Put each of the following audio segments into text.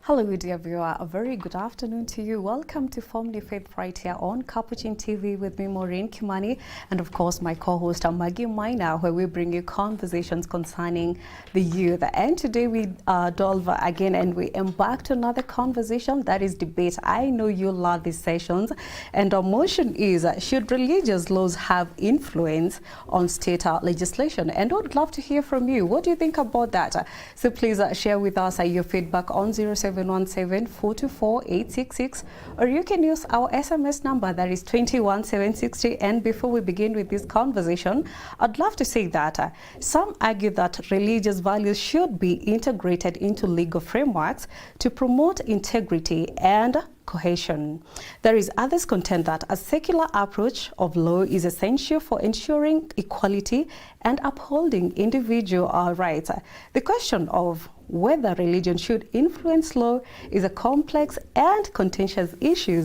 Hello, dear viewer. A very good afternoon to you. Welcome to Family Faith right here on Capuchin TV with me, Maureen Kimani, and of course, my co-host, Maggie Maina, where we bring you conversations concerning the youth. And today we delve again and we embark to another conversation, that is debate. I know you love these sessions. And our motion is, should religious laws have influence on state legislation? And I'd love to hear from you. What do you think about that? So please share with us your feedback on 0717-424-866, or you can use our SMS number, that is 21760. And before we begin with this conversation, I'd love to say that some argue that religious values should be integrated into legal frameworks to promote integrity and cohesion. There is others contend that a secular approach of law is essential for ensuring equality and upholding individual rights. The question of whether religion should influence law is a complex and contentious issue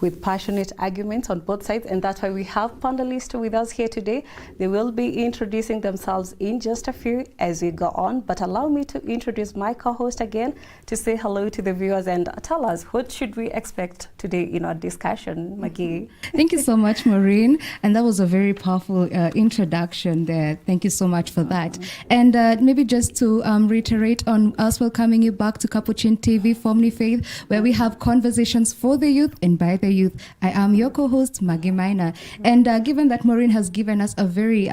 with passionate arguments on both sides, and that's why we have panelists with us here today. They will be introducing themselves in just a few as we go on, but allow me to introduce my co-host again to say hello to the viewers and tell us what should we expect today in our discussion. Maggie. Thank you so much, Maureen, and that was a very powerful introduction there. Thank you so much for that. And maybe just to reiterate on us welcoming you back to Capuchin TV, Family Faith, where we have conversations for the youth and by the youth. I am your co-host, Maggie Maina. And given that Maureen has given us a very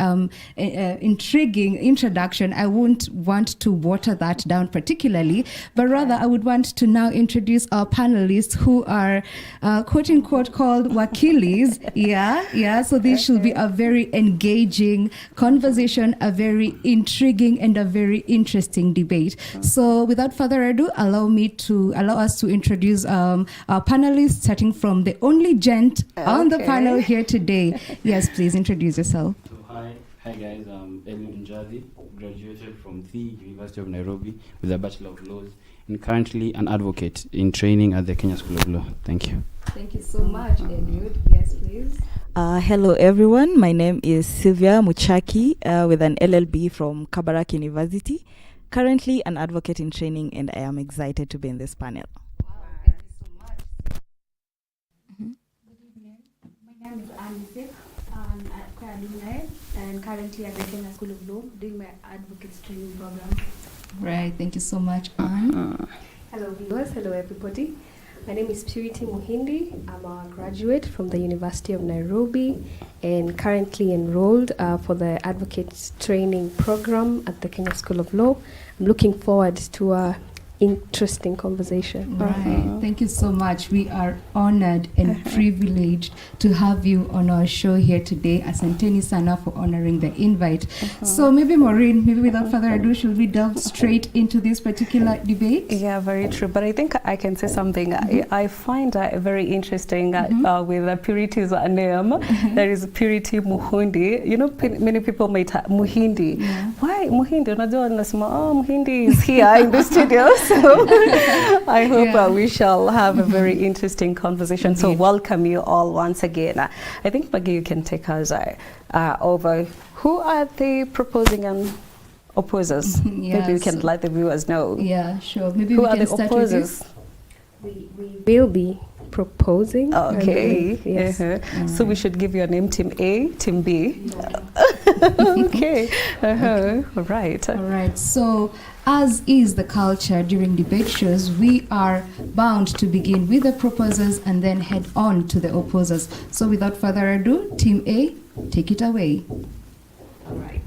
intriguing introduction, I won't want to water that down particularly, but rather I would want to now introduce our panelists who are quote-unquote called wakilis. Yeah. So this should be a very engaging conversation, a very intriguing and a very interesting debate. So without further ado, allow us to introduce our panelists, starting from the only gent on the panel here today. Yes, please introduce yourself. So, hi guys, I'm Eliud Njadi, graduated from the University of Nairobi with a Bachelor of Laws and currently an advocate in training at the Kenya School of Law. Thank you. Thank you so much, Eliud. Yes, please. Hello everyone, my name is Sylvia Muchaki with an LLB from Kabarak University. Currently an advocate in training, and I am excited to be in this panel. Wow, thank you so much. Good evening. My name is Alice. I'm at CARDINAL and currently at the Kenya School of Law doing my advocates training program. Right, thank you so much, Anne. Hello viewers, hello everybody. My name is Purity Muhindi. I'm a graduate from the University of Nairobi and currently enrolled for the Advocates Training Program at the Kenya School of Law. I'm looking forward to a interesting conversation. Right. Thank you so much. We are honored and privileged to have you on our show here today. Asanteni sana for honoring the invite. So maybe Maureen, without further ado, should we delve straight into this particular debate? Yeah, very true. But I think I can say something. I find very interesting with Purity's name. There is Purity Muhundi. You know, many people might Muhindi. Yeah. Why Muhindi? Unajua nasema, Muhindi is here in the studio. So I hope we shall have a very interesting conversation. So welcome you all once again. I think, Maggie, you can take us over. Who are the proposing and opposers? Maybe you can let the viewers know. Yeah, sure. Maybe who we are can the start opposers? We will be proposing. Okay. Yes. So we should give your name, Team A, Team B. Okay. All right. All right. So, as is the culture during debate shows, we are bound to begin with the proposers and then head on to the opposers. So, without further ado, Team A, take it away. All right.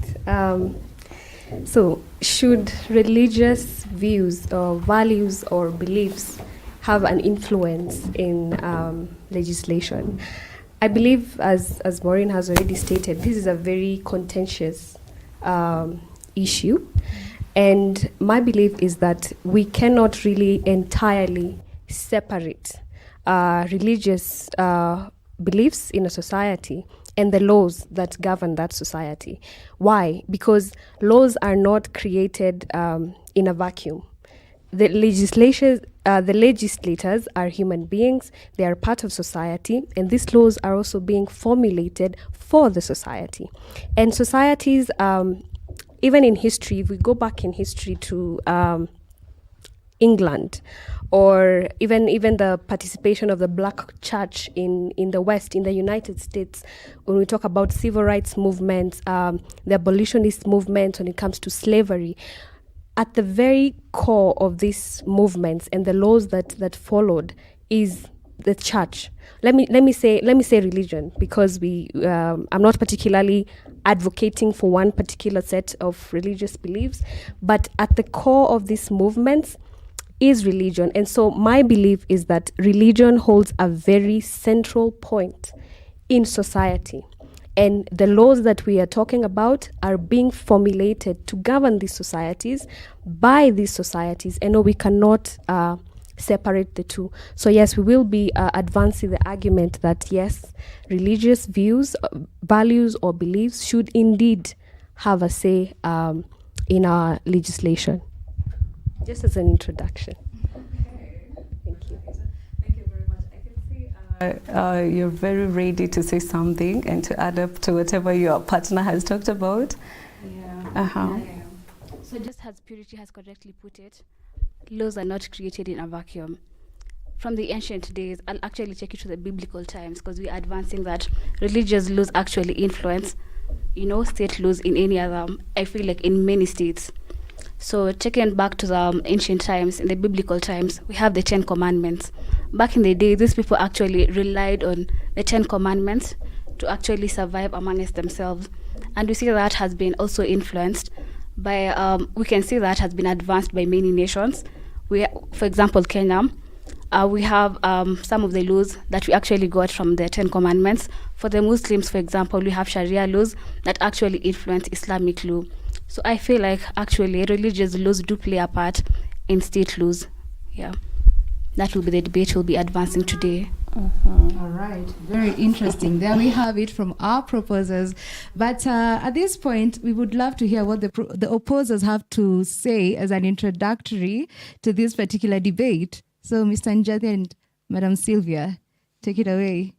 So, should religious views or values or beliefs have an influence in legislation? I believe, as Maureen has already stated, this is a very contentious issue. And my belief is that we cannot really entirely separate religious beliefs in a society and the laws that govern that society. Why? Because laws are not created in a vacuum. The legislators are human beings. They are part of society, and these laws are also being formulated for the society. And societies, even in history, if we go back in history to England, or even the participation of the Black Church in the West, in the United States, when we talk about civil rights movements, the abolitionist movements when it comes to slavery, at the very core of these movements and the laws that followed is the church. Let me say religion, because I'm not particularly advocating for one particular set of religious beliefs, but at the core of these movements is religion. And so my belief is that religion holds a very central point in society. And the laws that we are talking about are being formulated to govern these societies by these societies. And no, we cannot separate the two. So yes, we will be advancing the argument that yes, religious views, values or beliefs should indeed have a say in our legislation. Just as an introduction. Thank you. Thank you very much. I can see you're very ready to say something and to add up to whatever your partner has talked about. Yeah. So just as Purity has correctly put it, laws are not created in a vacuum. From the ancient days, I'll actually take you to the biblical times, because we're advancing that religious laws actually influence, state laws in any other, I feel like in many states. So taken back to the ancient times, in the biblical times, we have the 10 Commandments. Back in the day, these people actually relied on the 10 Commandments to actually survive amongst themselves. And we see that has been also influenced by, we can see that has been advanced by many nations. For example, Kenya, we have some of the laws that we actually got from the 10 Commandments. For the Muslims, for example, we have Sharia laws that actually influence Islamic law. So I feel like actually religious laws do play a part in state laws. Yeah, that will be the debate we'll be advancing today. All right, very interesting. There we have it from our proposers. But at this point, we would love to hear what the opposers have to say as an introductory to this particular debate. So, Mr. Njadi and Madam Sylvia, take it away.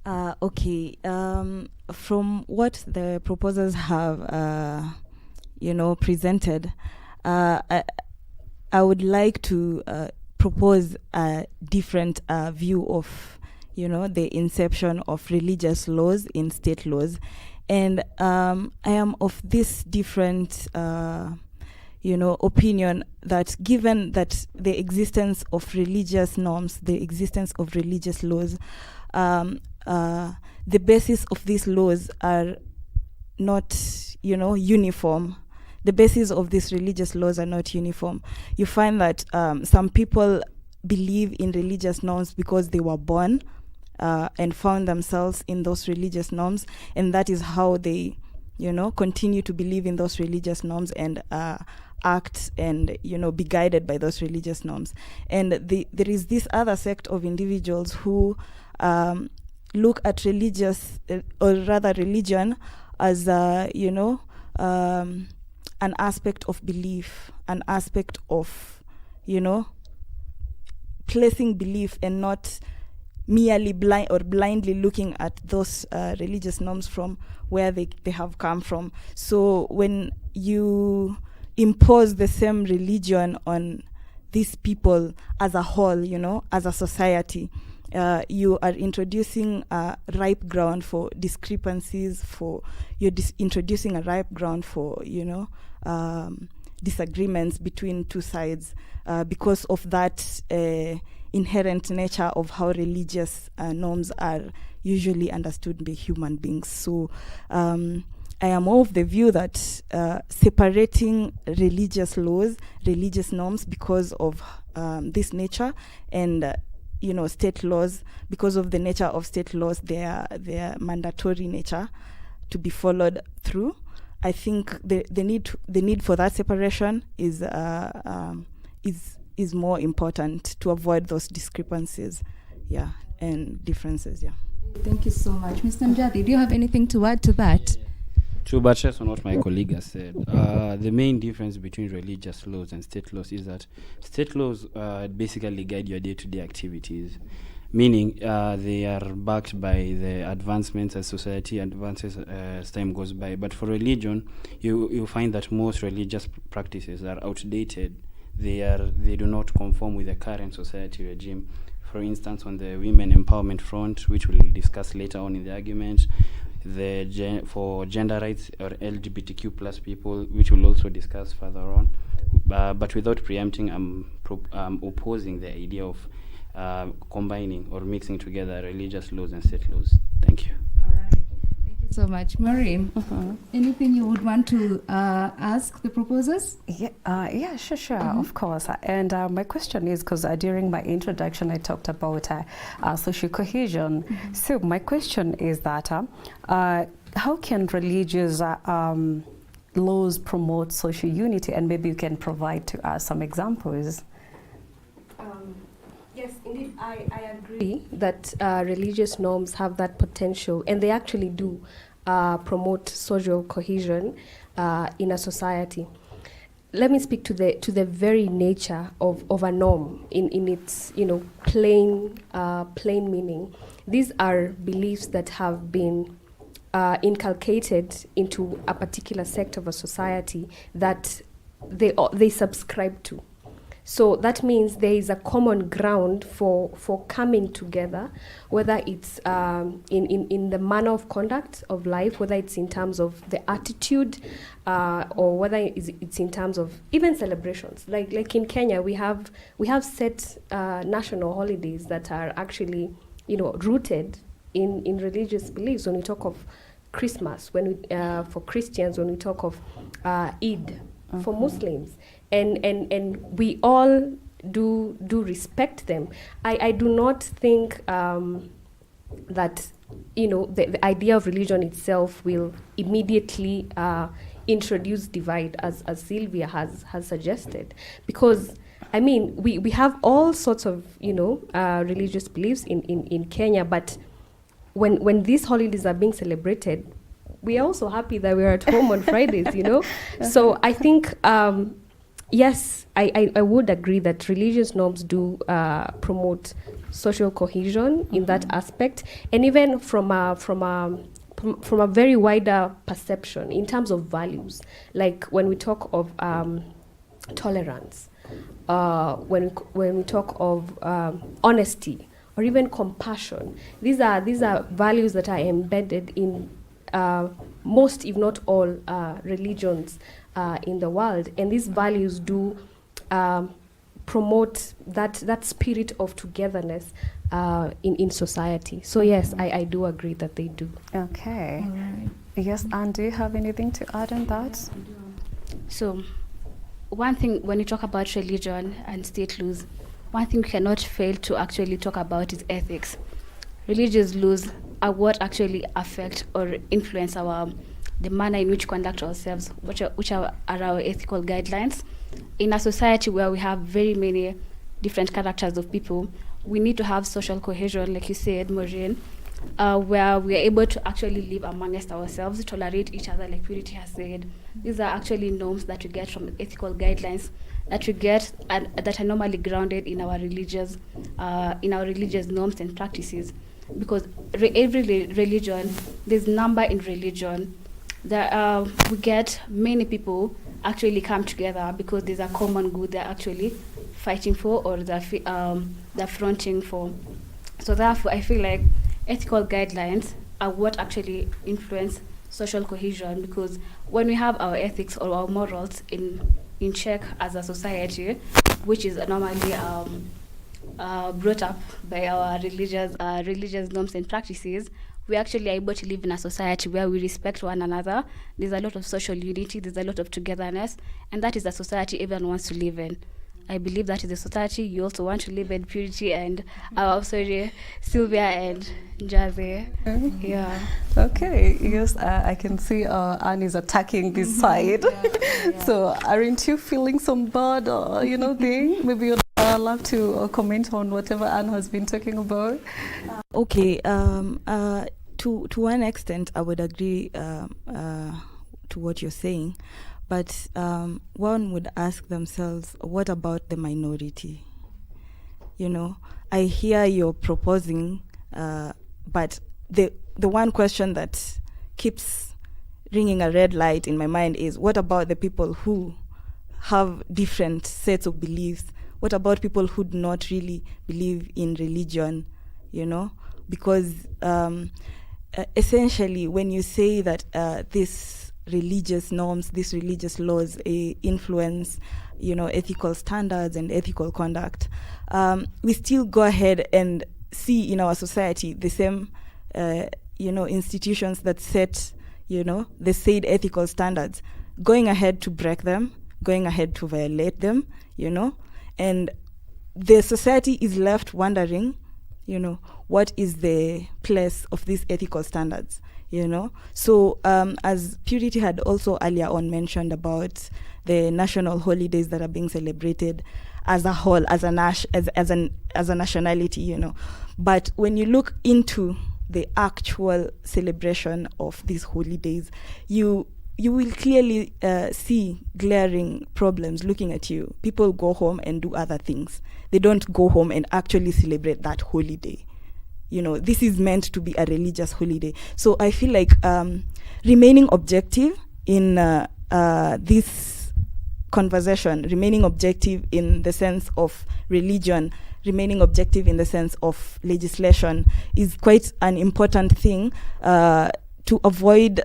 Okay. From what the proposers have, presented, I would like to propose a different view of, the inception of religious laws in state laws. And I am of this different, opinion that given that the existence of religious norms, the existence of religious laws, the basis of these laws are not, uniform. The basis of these religious laws are not uniform. You find that some people believe in religious norms because they were born and found themselves in those religious norms, and that is how they, continue to believe in those religious norms and act and, be guided by those religious norms. And there is this other sect of individuals who look at religion as, an aspect of belief, an aspect of, placing belief and not merely blindly looking at those religious norms from where they have come from. So when you impose the same religion on these people as a whole, as a society, you are introducing a ripe ground for discrepancies, you're introducing a ripe ground for, disagreements between two sides because of that inherent nature of how religious norms are usually understood by human beings. So I am of the view that separating religious laws, religious norms because of this nature and state laws, because of the nature of state laws, their mandatory nature to be followed through. I think the need for that separation is more important to avoid those discrepancies, and differences. Thank you so much, Mr. Njadi. Do you have anything to add to that? To buttress on what my colleague has said, the main difference between religious laws and state laws is that state laws basically guide your day-to-day activities, meaning they are backed by the advancements as society advances as time goes by. But for religion, you find that most religious practices are outdated. they do not conform with the current society regime. For instance, on the women empowerment front, which we'll discuss later on in the argument, for gender rights or LGBTQ plus people, which we'll also discuss further on. But without preempting, I'm opposing the idea of combining or mixing together religious laws and state laws. Thank you. All right. Thank you so much. Maureen, anything you would want to ask the proposers? Yeah, sure, of course. And my question is, because during my introduction, I talked about social cohesion. So my question is that how can religious laws promote social unity? And maybe you can provide to us some examples. Yes, indeed, I agree that religious norms have that potential, and they actually do promote social cohesion in a society. Let me speak to the very nature of a norm in its plain meaning. These are beliefs that have been inculcated into a particular sector of a society that they subscribe to. So that means there is a common ground for coming together, whether it's in the manner of conduct of life, whether it's in terms of the attitude, or whether it's in terms of even celebrations. Like in Kenya, we have set national holidays that are actually rooted in religious beliefs. When we talk of Christmas, for Christians, when we talk of Eid for Muslims. And we all do respect them. I do not think that the idea of religion itself will immediately introduce divide, as Sylvia has suggested, because we have all sorts of religious beliefs in Kenya, but when these holidays are being celebrated, we are also happy that we are at home on Fridays. So I think. Yes, I would agree that religious norms do promote social cohesion in that aspect, and even from a very wider perception in terms of values, like when we talk of tolerance, when we talk of honesty or even compassion. These are values that are embedded in most, if not all, religions in the world, and these values do promote that spirit of togetherness in society. So yes, I do agree that they do. Okay. All right. Yes, and do you have anything to add on that? So, one thing when you talk about religion and state laws, one thing we cannot fail to actually talk about is ethics. Religious laws are what actually affect or influence the manner in which we conduct ourselves, which are our ethical guidelines. In a society where we have very many different characters of people, we need to have social cohesion, like you said, Maureen, where we are able to actually live amongst ourselves, tolerate each other, like Purity has said. These are actually norms that we get from ethical guidelines that we get and that are normally grounded in our religious norms and practices. Because every religion, there's number in religion. We get many people actually come together because there's a common good they're actually fighting for or they're fronting for. So therefore, I feel like ethical guidelines are what actually influence social cohesion, because when we have our ethics or our morals in check as a society, which is normally brought up by our religious norms and practices, we actually are able to live in a society where we respect one another. There's a lot of social unity, there's a lot of togetherness, and that is a society everyone wants to live in. I believe that is a society you also want to live in, Purity and Sylvia and Jazzy. Yeah. Okay. Yes, I can see Anne is attacking this side. Yeah. So aren't you feeling some bad, thing? Maybe you'd love to comment on whatever Anne has been talking about. Okay. To one extent, I would agree to what you're saying. But one would ask themselves, what about the minority? I hear you're proposing, but the one question that keeps ringing a red light in my mind is, what about the people who have different sets of beliefs? What about people who do not really believe in religion, you know? Because essentially, when you say that these religious norms, these religious laws influence, you know, ethical standards and ethical conduct, we still go ahead and see in our society the same, you know, institutions that set, you know, the said ethical standards, going ahead to break them, going ahead to violate them, you know, and the society is left wondering, you know, what is the place of these ethical standards, you know? So as Purity had also earlier on mentioned about the national holidays that are being celebrated as a whole, as a nationality, you know. But when you look into the actual celebration of these holidays, you will clearly see glaring problems looking at you. People go home and do other things. They don't go home and actually celebrate that holiday. You know, this is meant to be a religious holiday. So I feel like remaining objective in this conversation, remaining objective in the sense of religion, remaining objective in the sense of legislation is quite an important thing to avoid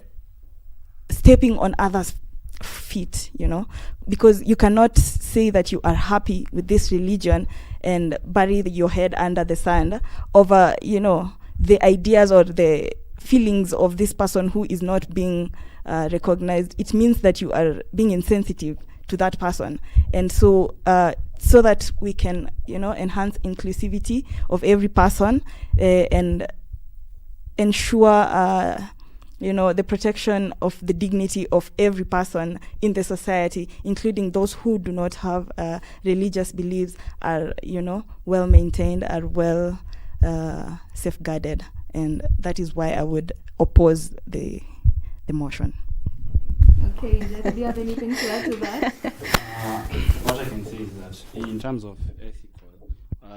stepping on others' feet, you know, because you cannot say that you are happy with this religion and bury your head under the sand over, you know, the ideas or the feelings of this person who is not being recognized. It means that you are being insensitive to that person. And so so that we can, you know, enhance inclusivity of every person and ensure you know, the protection of the dignity of every person in the society, including those who do not have religious beliefs, are, you know, well maintained, are well safeguarded. And that is why I would oppose the motion. Okay, do you have anything to add to that? What I can say is that in terms of ethical,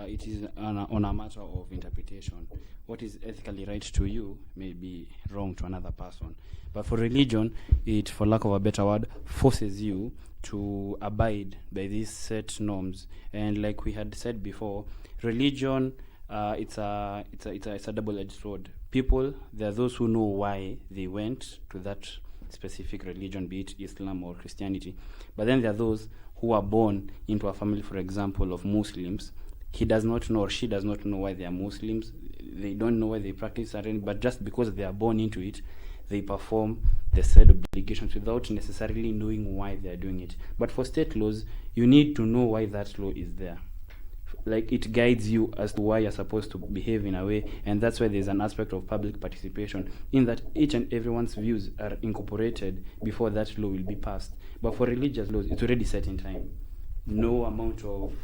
it is on a matter of interpretation. What is ethically right to you may be wrong to another person. But for religion, it, for lack of a better word, forces you to abide by these set norms. And like we had said before, religion, it's a double-edged sword. People, there are those who know why they went to that specific religion, be it Islam or Christianity. But then there are those who are born into a family, for example, of Muslims. He does not know or she does not know why they are Muslims. They don't know why they practice certain, but just because they are born into it, they perform the said obligations without necessarily knowing why they are doing it. But for state laws, you need to know why that law is there. Like, it guides you as to why you're supposed to behave in a way, and that's why there's an aspect of public participation, in that each and everyone's views are incorporated before that law will be passed. But for religious laws, it's already set in time. No amount of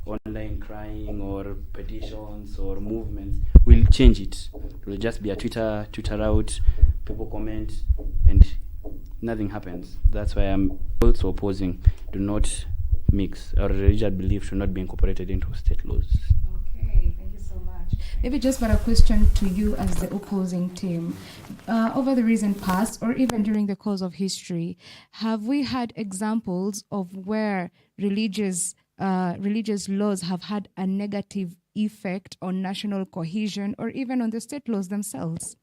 online crying or petitions or movements will change it. It will just be a Twitter out, people comment, and nothing happens. That's why I'm also opposing, do not mix, or religious belief should not be incorporated into state laws. Okay, thank you so much. Maybe just for a question to you as the opposing team. Over the recent past, or even during the course of history, have we had examples of where religious laws have had a negative effect on national cohesion or even on the state laws themselves?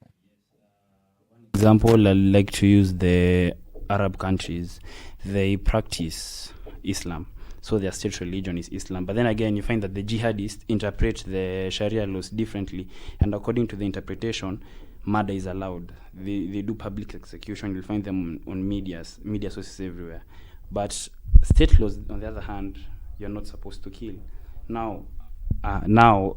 Example, I like to use the Arab countries. They practice Islam, so their state religion is Islam. But then again, you find that the jihadists interpret the Sharia laws differently, and according to the interpretation, murder is allowed. They do public execution. You'll find them on media sources everywhere. But state laws, on the other hand, you're not supposed to kill. Now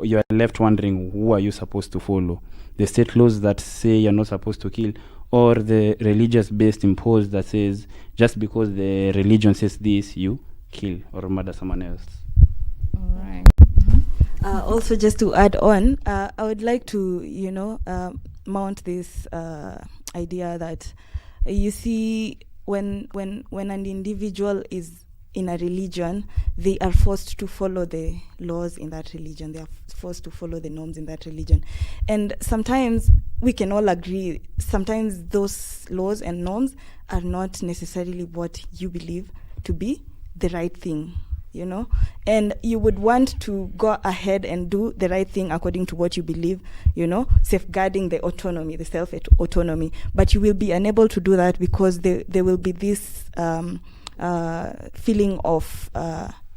you're left wondering, who are you supposed to follow? The state laws that say you're not supposed to kill, or the religious-based imposed that says just because the religion says this, you kill or murder someone else? All right. Also, just to add on, I would like to, you know, mount this idea that you see when an individual is in a religion, they are forced to follow the laws in that religion. They are forced to follow the norms in that religion. And sometimes we can all agree, sometimes those laws and norms are not necessarily what you believe to be the right thing, you know, and you would want to go ahead and do the right thing according to what you believe, you know, safeguarding the autonomy, the self-autonomy. But you will be unable to do that because there will be this feeling of,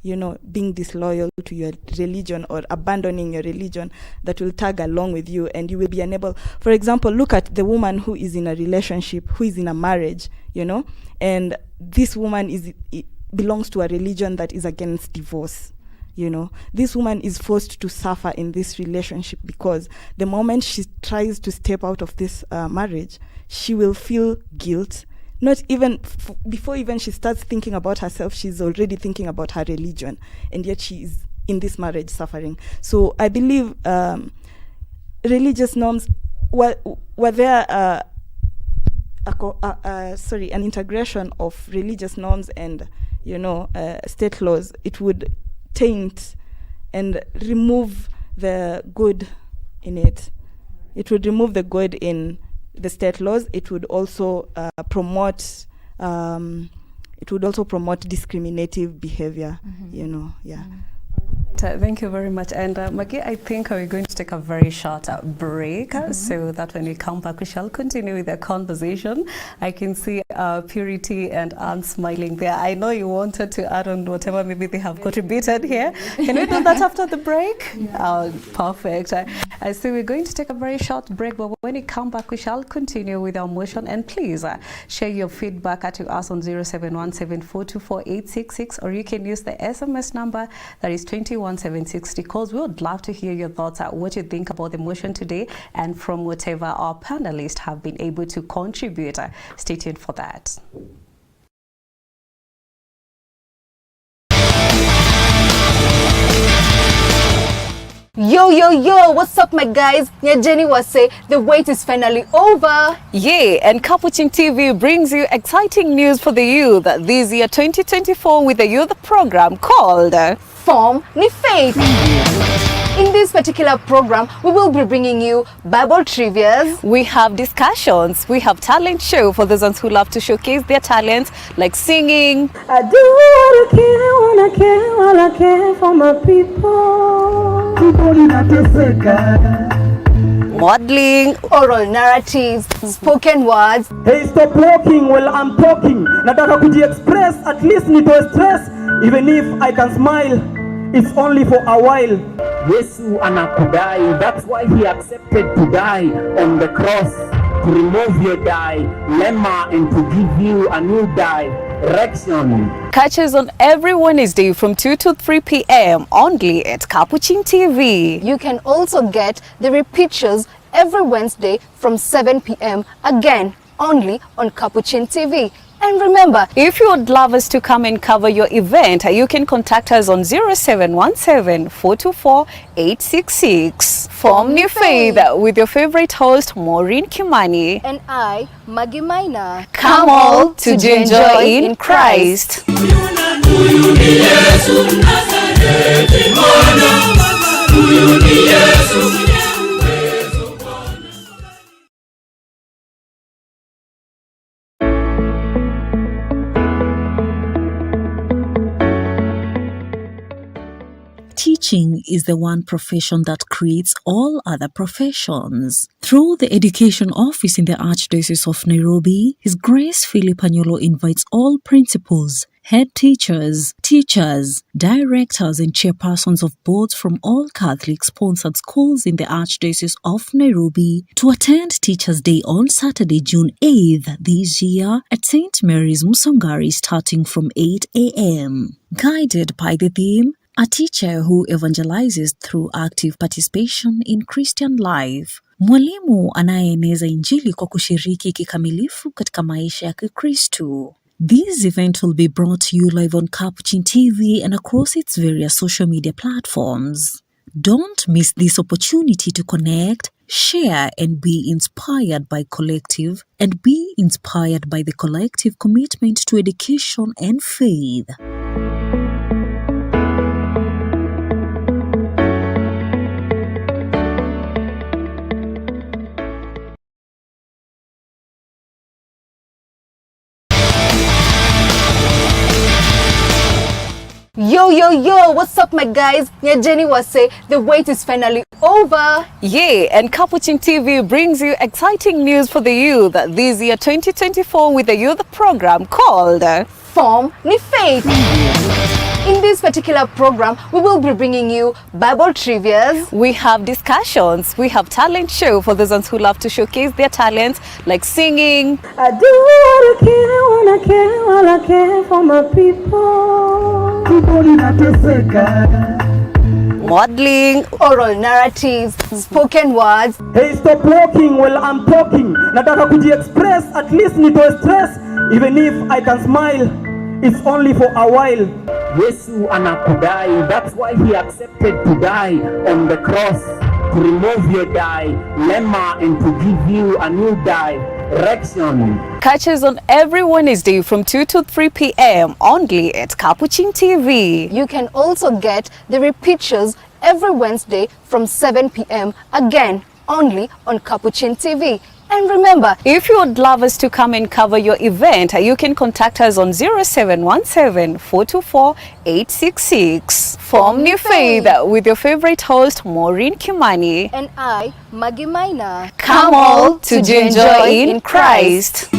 you know, being disloyal to your religion or abandoning your religion that will tag along with you, and you will be unable. For example, look at the woman who is in a relationship, who is in a marriage, you know, and this woman belongs to a religion that is against divorce. You know, this woman is forced to suffer in this relationship because the moment she tries to step out of this marriage, she will feel guilt. Not even before even she starts thinking about herself, she's already thinking about her religion, and yet she is in this marriage suffering. So I believe religious norms were there. An integration of religious norms and, you know, state laws, it would taint and remove the good in it. It would remove the good in the state laws. It would also promote. It would also promote discriminative behavior. You know, yeah. Thank you very much. And Maggie, I think we're going to take a very short break so that when we come back, we shall continue with the conversation. I can see Purity and Anne smiling there. I know you wanted to add on whatever maybe they have contributed here. Can we do that after the break? Yeah. Perfect. I see we're going to take a very short break, but when we come back, we shall continue with our motion. And please share your feedback to us on 0717-424-866, or you can use the SMS number that is 21760, because we would love to hear your thoughts at what you think about the motion today and from whatever our panelists have been able to contribute. Stay tuned for that. Yo, what's up my guys? Jenny was say the wait is finally over. Yeah, and Capuchin TV brings you exciting news for the youth this year 2024 with the youth program called Form Ni Faith. In this particular program, we will be bringing you Bible trivias. We have discussions. We have talent show for those ones who love to showcase their talents, like singing. I do what I can when I can, while I care for my people. Modeling, oral narratives, spoken words. Hey, stop walking while I'm talking. Nataka kuji-express, at least nitoe stress. Even if I can smile, it's only for a while. Yesu anakudai, that's why he accepted to die on the cross, to remove your dilemma and to give you a new direction. Catch us on every Wednesday from 2 to 3 p.m. only at Capuchin TV. You can also get the repeat shows every Wednesday from 7 p.m. again only on Capuchin TV. And remember, if you would love us to come and cover your event, you can contact us on 0717-424-866. Form New Faith with your favorite host, Maureen Kimani. And I, Maggie Maina. Come all to enjoy in Christ. Teaching is the one profession that creates all other professions. Through the Education Office in the Archdiocese of Nairobi, His Grace Philip Anyolo invites all principals, head teachers, directors and chairpersons of boards from all Catholic-sponsored schools in the Archdiocese of Nairobi to attend Teachers' Day on Saturday, June 8th this year at St. Mary's Musongari starting from 8 a.m. Guided by the theme, a teacher who evangelizes through active participation in Christian life. Mwalimu anayeeneza Injili kwa kushiriki kikamilifu katika maisha ya Kikristo. This event will be brought to you live on Capuchin TV and across its various social media platforms. Don't miss this opportunity to connect, share and be inspired by the collective commitment to education and faith. Yo, what's up, my guys? Yeah, Jenny was say the wait is finally over. Yeah, and Capuchin TV brings you exciting news for the youth this year 2024 with the youth program called Form ni Faith. In this particular program, we will be bringing you Bible trivias. We have discussions, we have talent show for those ones who love to showcase their talents like singing. I do what I can when I can, while I care for my people. Modeling, Oral narratives, spoken words. Hey, stop walking while I'm talking. Nataka kuji-express, at least nitoe stress. Even if I can smile, it's only for a while. Yesu anakudai, that's why he accepted to die on the cross, to remove your dilemma and to give you a new direction. Catch us on every Wednesday from 2 to 3 p.m. only at Capuchin TV. You can also get the repictures every Wednesday from 7 p.m. again only on Capuchin TV. And remember, if you would love us to come and cover your event, you can contact us on 0717-424-866. Form New Faith with your favorite host, Maureen Kimani. and I, Maggie Maina. Come all to enjoy in Christ.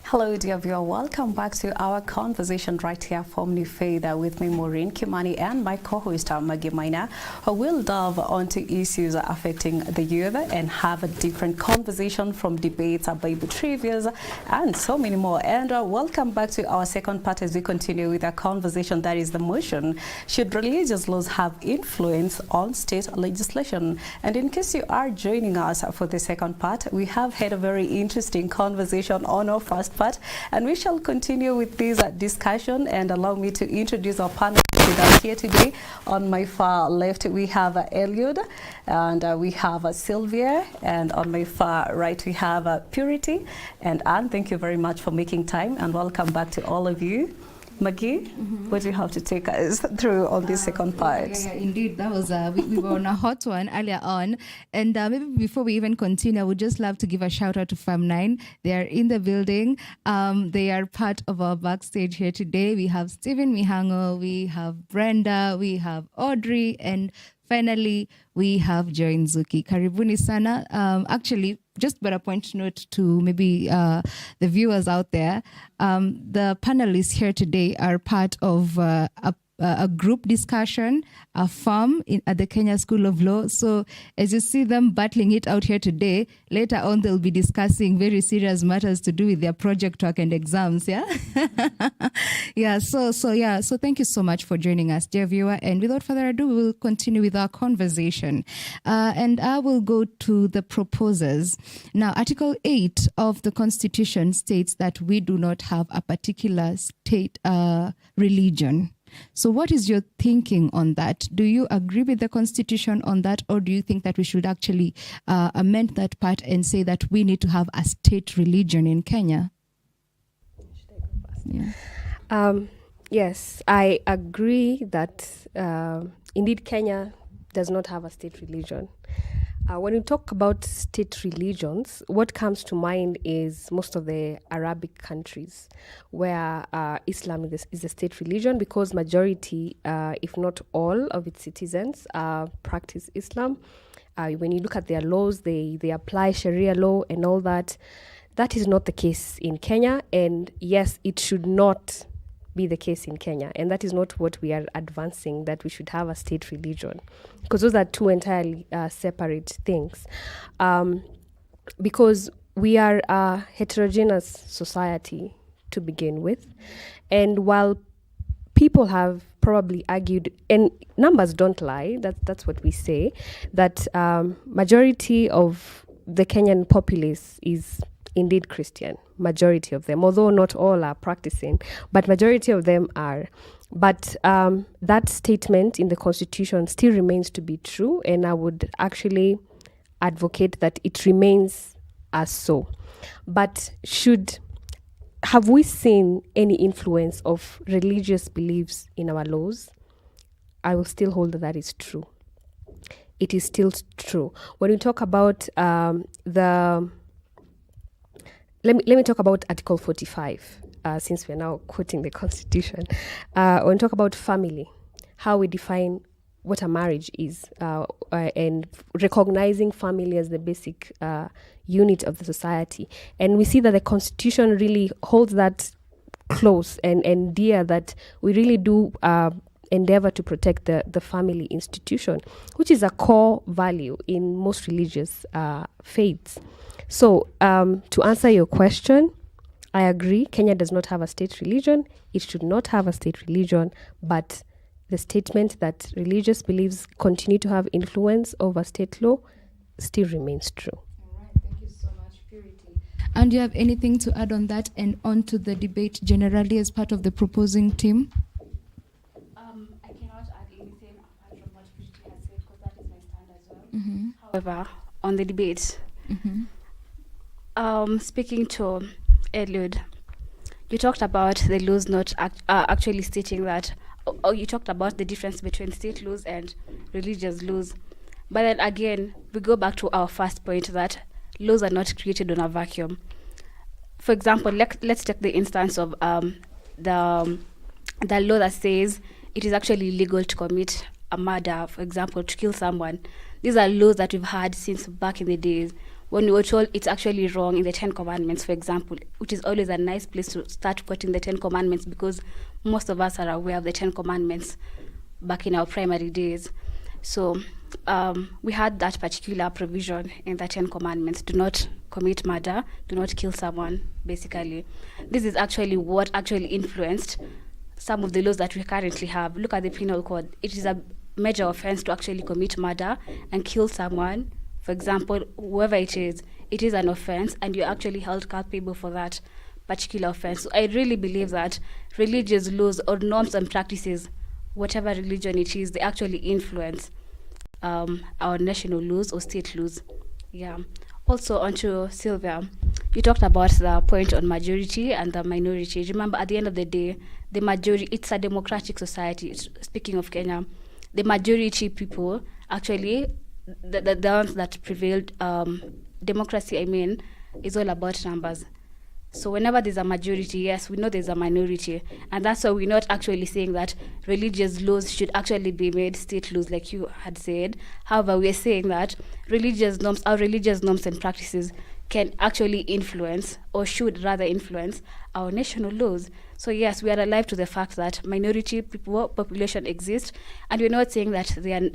Hello, dear viewer. Welcome back to our conversation right here from New Faith with me, Maureen Kimani, and my co-host, Maggie Maina, who will delve onto issues affecting the youth and have a different conversation from debates, Bible trivias, and so many more. And welcome back to our second part as we continue with our conversation. That is the motion: should religious laws have influence on state legislation? And in case you are joining us for the second part, we have had a very interesting conversation on our first part, and we shall continue with this discussion. And allow me to introduce our panel with us here today. On my far left we have Eliud, and we have Sylvia, and on my far right we have Purity and Anne. Thank you very much for making time, and welcome back to all of you. Maggie, what do you have to take us through on this second part? Yeah, indeed. That was we were on a hot one earlier on, and maybe before we even continue, I would just love to give a shout out to Fam 9. They are in the building. They are part of our backstage here today. We have Stephen Mihango, we have Brenda, we have Audrey, and finally we have Joy Nzuki. Karibuni sana. Actually, just but a point note to maybe the viewers out there, the panelists here today are part of a group discussion, a firm at the Kenya School of Law. So as you see them battling it out here today, later on they'll be discussing very serious matters to do with their project work and exams. Yeah. So thank you so much for joining us, dear viewer. And without further ado, we will continue with our conversation. And I will go to the proposers. Now, Article 8 of the Constitution states that we do not have a particular state religion. So what is your thinking on that? Do you agree with the Constitution on that, or do you think that we should actually amend that part and say that we need to have a state religion in Kenya? Yeah. Yes, I agree that indeed Kenya does not have a state religion. When you talk about state religions, what comes to mind is most of the Arabic countries where Islam is a state religion, because majority, if not all, of its citizens practice Islam. When you look at their laws, they apply Sharia law and all that. That is not the case in Kenya, and yes, it should not be the case in Kenya, and that is not what we are advancing, that we should have a state religion, because those are two entirely separate things, because we are a heterogeneous society to begin with, and while people have probably argued, and numbers don't lie, that's what we say, that majority of the Kenyan populace is indeed Christian, majority of them, although not all are practicing, but majority of them are. But that statement in the Constitution still remains to be true, and I would actually advocate that it remains as so. But have we seen any influence of religious beliefs in our laws? I will still hold that is true. It is still true. When we talk about let me talk about Article 45, since we're now quoting the Constitution. When we talk about family, how we define what a marriage is, and recognizing family as the basic unit of the society. And we see that the Constitution really holds that close and dear, that we really do endeavor to protect the family institution, which is a core value in most religious faiths. So to answer your question, I agree, Kenya does not have a state religion. It should not have a state religion, but the statement that religious beliefs continue to have influence over state law still remains true. All right, thank you so much, Purity. And do you have anything to add on that and on to the debate generally as part of the proposing team? I cannot add anything apart from what Purity has said, because that is my stand as well. However, on the debate, speaking to Eliud, you talked about the laws not actually stating that, or you talked about the difference between state laws and religious laws. But then again, we go back to our first point that laws are not created on a vacuum. For example, let's take the instance of the law that says it is actually illegal to commit a murder, for example, to kill someone. These are laws that we've had since back in the days when we were told it's actually wrong in the 10 Commandments, for example, which is always a nice place to start quoting the 10 Commandments, because most of us are aware of the 10 Commandments back in our primary days. So we had that particular provision in the 10 Commandments: do not commit murder, do not kill someone, basically. This is actually what actually influenced some of the laws that we currently have. Look at the Penal Code. It is a major offense to actually commit murder and kill someone. For example, whoever it is an offense, and you're actually held culpable for that particular offense. So I really believe that religious laws or norms and practices, whatever religion it is, they actually influence our national laws or state laws. Yeah. Also, onto Sylvia, you talked about the point on majority and the minority. Remember, at the end of the day, the majority, it's a democratic society. Speaking of Kenya, the majority people actually, the ones that prevailed, democracy, I mean, is all about numbers. So whenever there's a majority, yes, we know there's a minority. And that's why we're not actually saying that religious laws should actually be made state laws, like you had said. However, we're saying that our religious norms and practices can actually influence, or should rather influence, our national laws. So yes, we are alive to the fact that minority population exists, and we're not saying that they're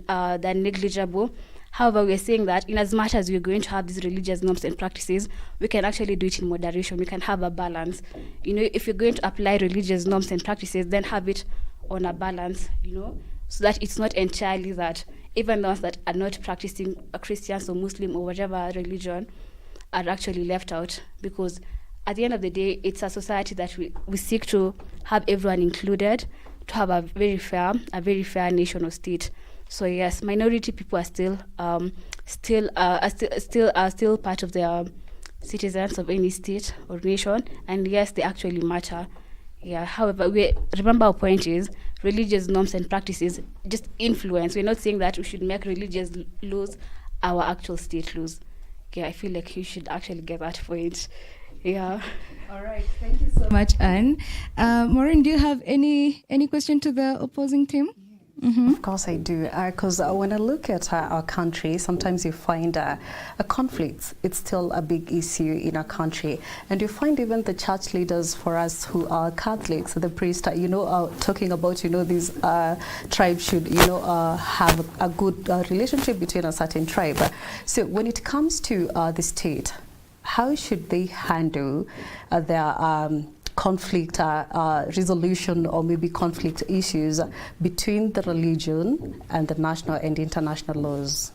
negligible. However, we're saying that in as much as we're going to have these religious norms and practices, we can actually do it in moderation. We can have a balance. You know, if you're going to apply religious norms and practices, then have it on a balance, you know, so that it's not entirely that even those that are not practicing Christians or Muslim or whatever religion are actually left out. Because at the end of the day, it's a society that we seek to have everyone included, to have a very fair nation or state. So yes, minority people are still part of the citizens of any state or nation, and yes, they actually matter. Yeah. However, remember our point is religious norms and practices just influence. We're not saying that we should make religious laws our actual state laws. Yeah, I feel like you should actually get that point. Yeah. All right. Thank you so much, Anne. Maureen, do you have any question to the opposing team? Of course I do, because when I look at our country, sometimes you find a conflict. It's still a big issue in our country, and you find even the church leaders for us who are Catholics, the priest, talking about, these tribes should, have a good relationship between a certain tribe. So when it comes to the state, how should they handle their conflict resolution or maybe conflict issues between the religion and the national and international laws?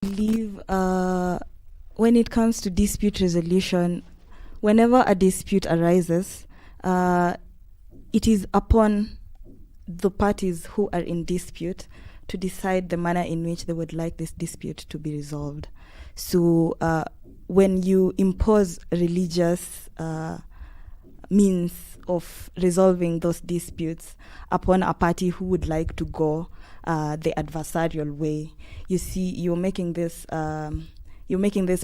I believe when it comes to dispute resolution, whenever a dispute arises, it is upon the parties who are in dispute to decide the manner in which they would like this dispute to be resolved. So when you impose religious means of resolving those disputes upon a party who would like to go the adversarial way, you see, you're making this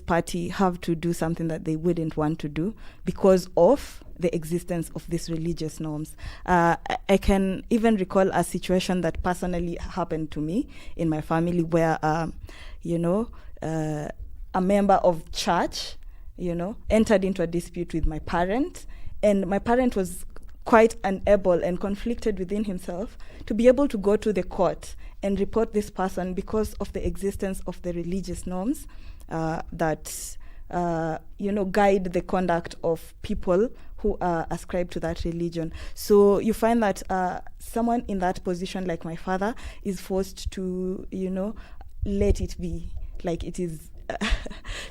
party have to do something that they wouldn't want to do because of the existence of these religious norms. I can even recall a situation that personally happened to me in my family where, a member of church, entered into a dispute with my parent, and my parent was quite unable and conflicted within himself to be able to go to the court and report this person because of the existence of the religious norms that guide the conduct of people who are ascribed to that religion. So you find that someone in that position, like my father, is forced to, let it be, like it is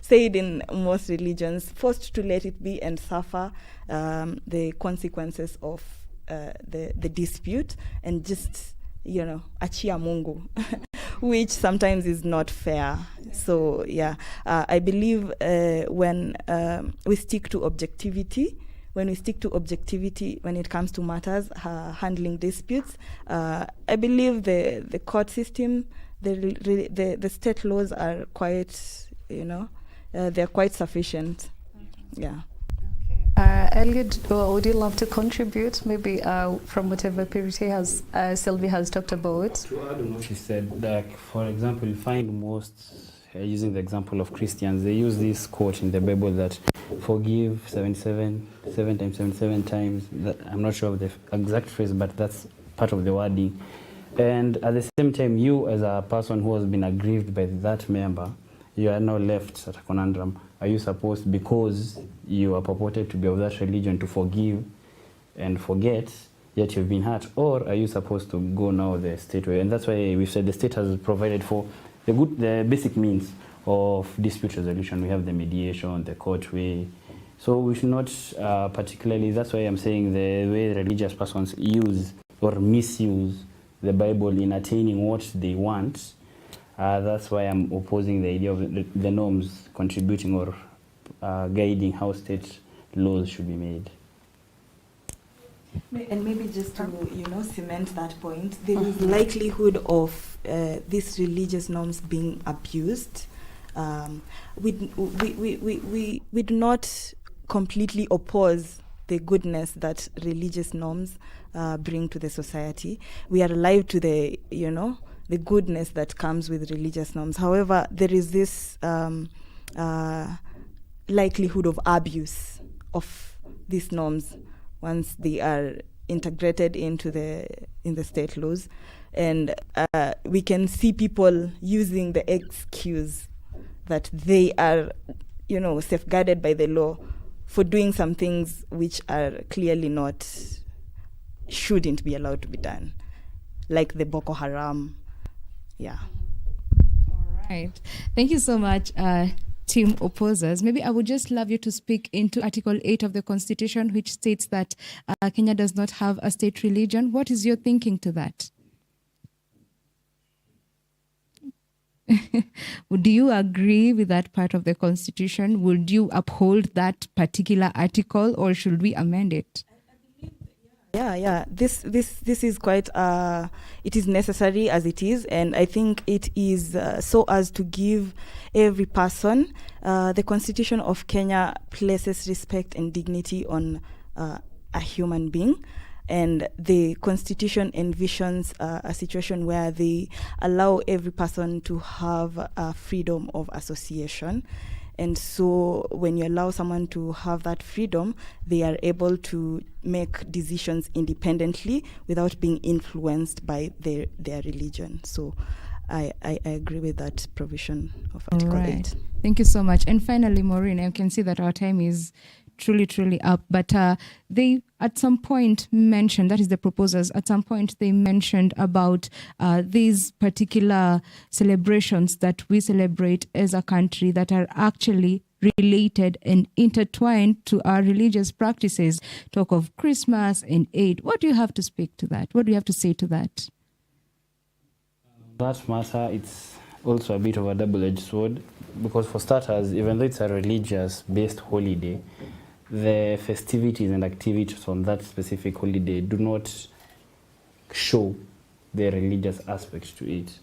said in most religions, forced to let it be and suffer the consequences of the dispute and just, achia Mungu, which sometimes is not fair. So, I believe when we stick to objectivity, when it comes to matters, handling disputes, I believe the court system, the state laws are quite, they're quite sufficient. Yeah. Elliot, would you love to contribute, maybe from whatever Purity has, Sylvia has talked about? To add on what she said, like, for example, you find most, using the example of Christians, they use this quote in the Bible that forgive 7 times 77 times. I'm not sure of the exact phrase, but that's part of the wording. And at the same time, you as a person who has been aggrieved by that member, you are now left at a conundrum. Are you supposed, because you are purported to be of that religion, to forgive and forget, yet you've been hurt? Or are you supposed to go now the state way? And that's why we've said the state has provided for the basic means of dispute resolution. We have the mediation, the court way. So we should not particularly, that's why I'm saying the way religious persons use or misuse the Bible in attaining what they want. That's why I'm opposing the idea of the norms contributing or guiding how state laws should be made. And maybe just to cement that point, there is likelihood of these religious norms being abused. We do not completely oppose the goodness that religious norms bring to the society. We are alive to the goodness that comes with religious norms. However, there is this likelihood of abuse of these norms once they are integrated into the state laws, and we can see people using the excuse that they are, safeguarded by the law for doing some things which are clearly shouldn't be allowed to be done, like the Boko Haram. Yeah. All right. Thank you so much, team opposers. Maybe I would just love you to speak into Article 8 of the Constitution, which states that Kenya does not have a state religion. What is your thinking to that? Do you agree with that part of the Constitution? Would you uphold that particular article, or should we amend it? Yeah. This is quite. It is necessary as it is, and I think it is so as to give every person. The Constitution of Kenya places respect and dignity on a human being, and the Constitution envisions a situation where they allow every person to have freedom of association. And so when you allow someone to have that freedom, they are able to make decisions independently without being influenced by their religion. So I agree with that provision of Article 8. Thank you so much. And finally, Maureen, I can see that our time is truly up, but they at some point mentioned, that is the proposers, at some point they mentioned about these particular celebrations that we celebrate as a country that are actually related and intertwined to our religious practices. Talk of Christmas and Eid. What do you have to speak to that? What do you have to say to that? That matter, it's also a bit of a double-edged sword, because for starters, even though it's a religious-based holiday, the festivities and activities on that specific holiday do not show the religious aspect to it.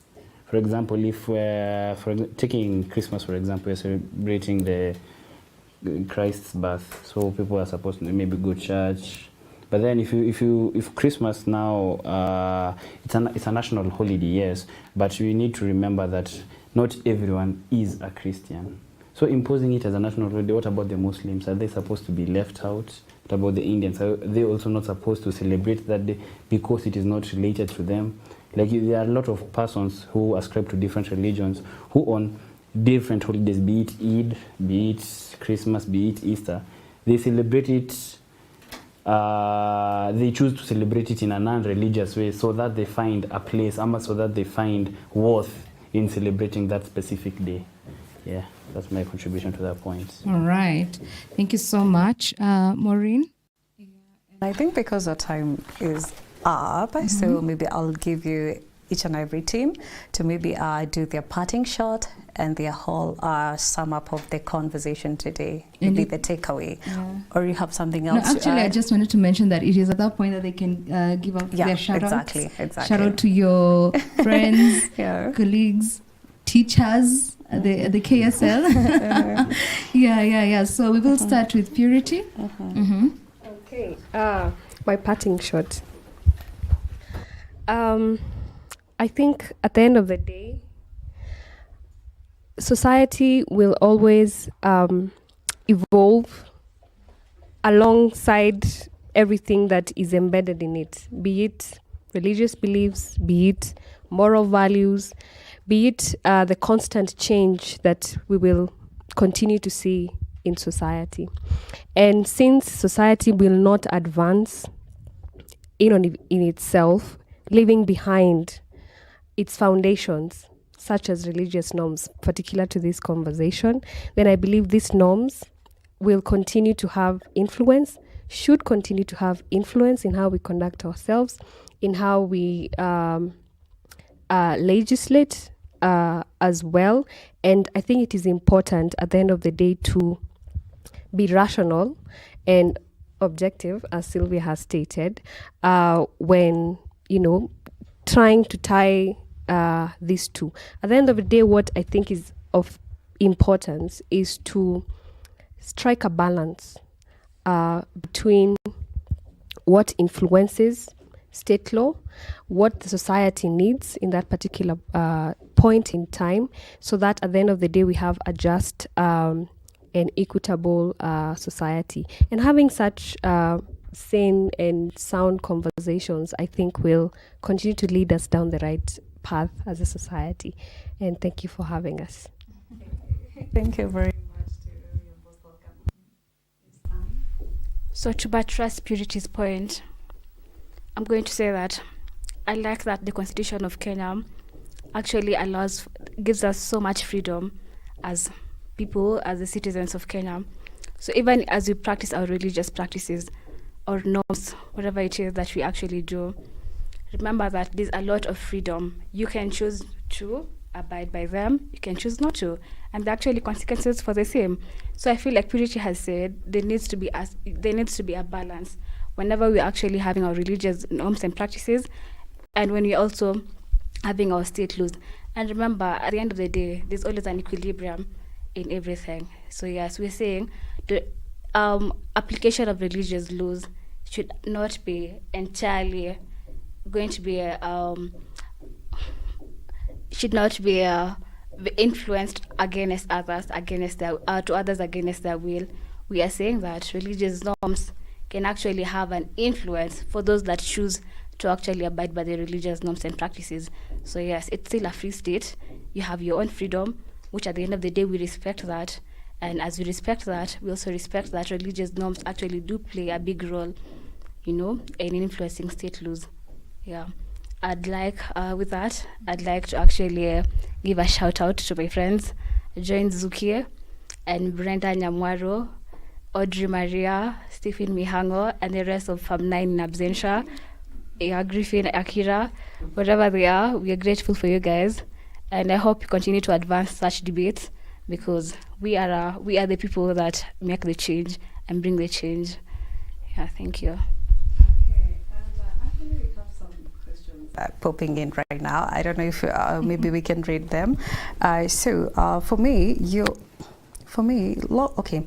For example, if we're taking Christmas, for example, we're celebrating the Christ's birth, so people are supposed to maybe go to church. But then if Christmas now, it's a national holiday, yes, but we need to remember that not everyone is a Christian. So imposing it as a national holiday, what about the Muslims? Are they supposed to be left out? What about the Indians? Are they also not supposed to celebrate that day because it is not related to them? Like, there are a lot of persons who ascribe to different religions who on different holidays, be it Eid, be it Christmas, be it Easter, they celebrate it, they choose to celebrate it in a non-religious way so that they find a place, so that they find worth in celebrating that specific day. Yeah, that's my contribution to that point. All right. Thank you so much. Maureen? I think because our time is up, so maybe I'll give you each and every team to maybe do their parting shot and their whole sum up of the conversation today, maybe the takeaway. Yeah. Or you have something else? No, actually, I just wanted to mention that it is at that point that they can give up their shout-outs. Exactly. Shout out to your friends, colleagues, teachers, the KSL. Yeah. So we will start with Purity. Okay. My parting shot. I think at the end of the day, society will always evolve alongside everything that is embedded in it, be it religious beliefs, be it moral values, be it the constant change that we will continue to see in society. And since society will not advance in itself, leaving behind its foundations, such as religious norms, particular to this conversation, then I believe these norms will continue to have influence, should continue to have influence in how we conduct ourselves, in how we legislate as well. And I think it is important at the end of the day to be rational and objective, as Sylvia has stated, when, trying to tie these two. At the end of the day, what I think is of importance is to strike a balance between what influences state law, what the society needs in that particular point in time, so that at the end of the day we have a just and equitable society. And having such sane and sound conversations, I think, will continue to lead us down the right path as a society. And thank you for having us. Thank you very much. So to buttress Purity's point, I'm going to say that I like that the Constitution of Kenya actually gives us so much freedom as people, as the citizens of Kenya. So even as we practice our religious practices or norms, whatever it is that we actually do, remember that there's a lot of freedom. You can choose to abide by them, you can choose not to, and there are actually consequences for the same. So I feel like Purity has said there needs to be a balance whenever we're actually having our religious norms and practices, and when we're also having our state laws. And remember, at the end of the day, there's always an equilibrium in everything. So yes, we're saying the application of religious laws should not be entirely going to be influenced against others, to others against their will. We are saying that religious norms can actually have an influence for those that choose to actually abide by the religious norms and practices. So yes, it's still a free state. You have your own freedom, which at the end of the day, we respect that. And as we respect that, we also respect that religious norms actually do play a big role, in influencing state laws. Yeah. With that, I'd like to actually give a shout out to my friends, Join Zukie and Brenda Nyamwaro, Audrey Maria, Stephen Mihango, and the rest of Fam 9 in absentia, Griffin, Akira, whatever they are, we are grateful for you guys. And I hope you continue to advance such debates, because we are the people that make the change and bring the change. Yeah, thank you. Popping in right now. I don't know if maybe we can read them. For me, law, okay.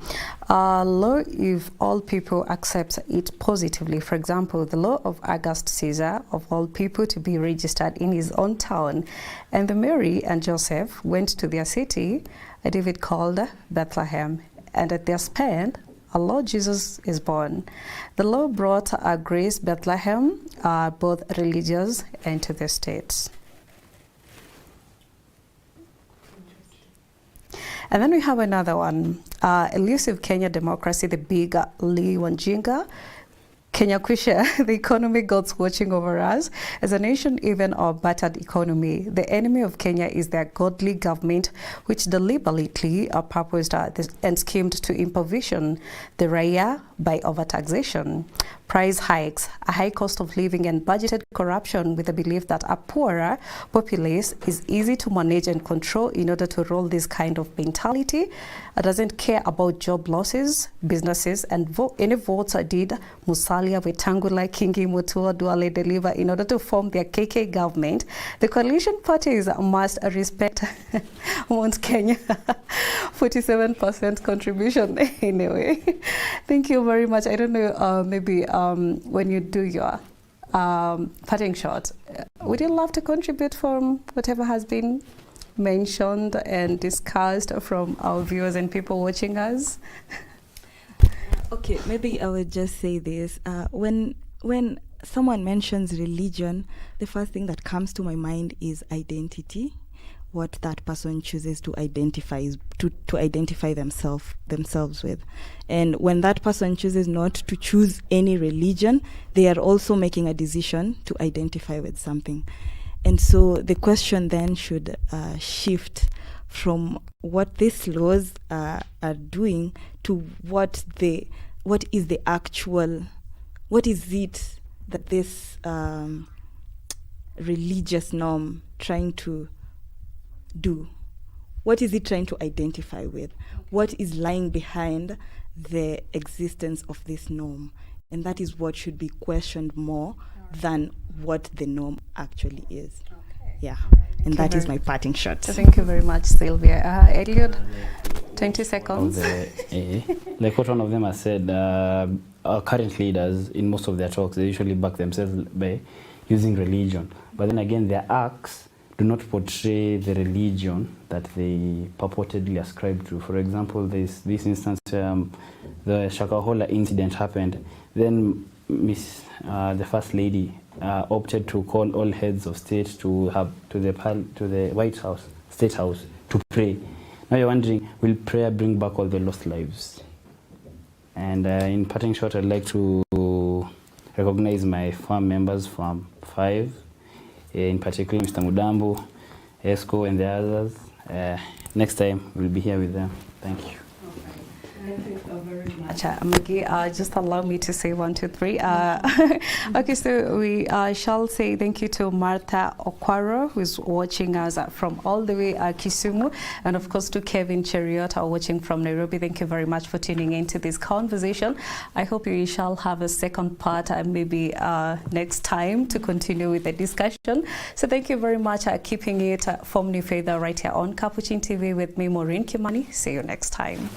Law, if all people accept it positively, for example, the law of August Caesar, of all people to be registered in his own town, and the Mary and Joseph went to their city, David called Bethlehem, and at their span, our Lord Jesus is born. The law brought grace Bethlehem, both religious and to the states. And then we have another one, elusive Kenya democracy, the big Lee Wanjinga. Kenya Kwisha, the economy gods watching over us. As a nation, even our battered economy, the enemy of Kenya is their godly government, which deliberately purposed and schemed to impoverish the Raya by overtaxation, price hikes, a high cost of living, and budgeted corruption, with the belief that a poorer populace is easy to manage and control. In order to roll this kind of mentality, doesn't care about job losses, businesses, and any votes did Musalia, Wetangula, Kingi, Mutua, Duale deliver in order to form their KK government. The coalition parties must respect Mount Kenya 47% contribution anyway. Thank you very much. I don't know, maybe when you do your parting shot, would you love to contribute from whatever has been mentioned and discussed from our viewers and people watching us? Okay, maybe I would just say this. When someone mentions religion, the first thing that comes to my mind is identity. What that person chooses to identify themselves with. And when that person chooses not to choose any religion, they are also making a decision to identify with something. And so the question then should shift from what these laws are doing to what is it that this religious norm trying to do? What is it trying to identify with? What is lying behind the existence of this norm? And that is what should be questioned more than what the norm actually is. Okay. Yeah. And that is my parting shot. Thank you very much, Sylvia. Elliot, 20 seconds. Like what one of them has said, our current leaders, in most of their talks, they usually back themselves by using religion. But then again, their acts do not portray the religion that they purportedly ascribe to. For example, this instance, the Shakahola incident happened. Then the First Lady opted to call all heads of state to the White House, State House, to pray. Now you're wondering, will prayer bring back all the lost lives? And in parting shot, I'd like to recognize my farm members from 5, in particular Mr. Mudambu, Esco, and the others. Next time, we'll be here with them. Thank you. Thank you very much. Maggie, just allow me to say 1, 2, 3. Okay, so we shall say thank you to Martha Okwaro, who is watching us from all the way Kisumu, and of course to Kevin Cheriot, watching from Nairobi. Thank you very much for tuning into this conversation. I hope we shall have a second part maybe next time to continue with the discussion. So thank you very much keeping it from New Faith right here on Capuchin TV with me, Maureen Kimani. See you next time.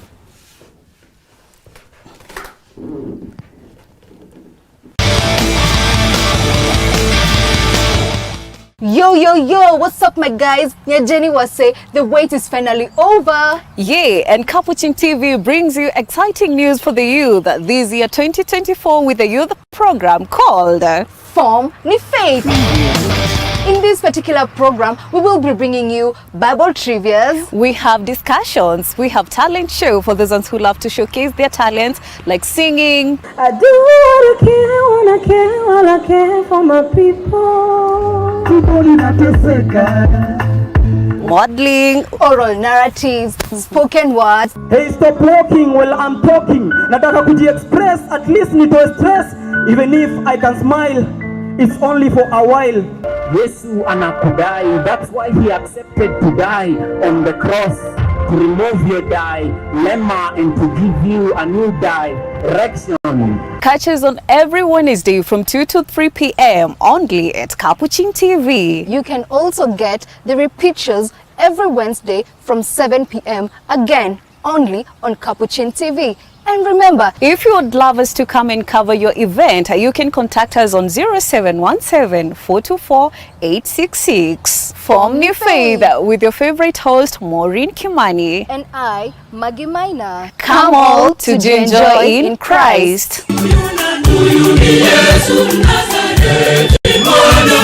Yo, what's up, my guys? Jenny was say the wait is finally over. Yeah, and Capuchin TV brings you exciting news for the youth this year 2024 with the youth program called Form ni faith. In this particular program, we will be bringing you Bible trivias. We have discussions. We have talent show for those ones who love to showcase their talents, like singing. I do what I care for my people. Modeling, Oral narratives, spoken words. Hey, stop walking while I'm talking. Nataka kuji-express, at least nitoe stress. Even if I can smile, it's only for a while. Yesu anakudai, that's why he accepted to die on the cross, to remove your dilemma and to give you a new direction. Catch us on every Wednesday from 2 to 3 p.m. only at Capuchin TV. You can also get the repeat shows every Wednesday from 7 p.m. again only on Capuchin TV. And remember, if you would love us to come and cover your event, you can contact us on 0717-424-866. Form New Faith with your favorite host, Maureen Kimani. and I, Maggie Maina. Come all to enjoy in Christ. Yesu Nazareti, mwana,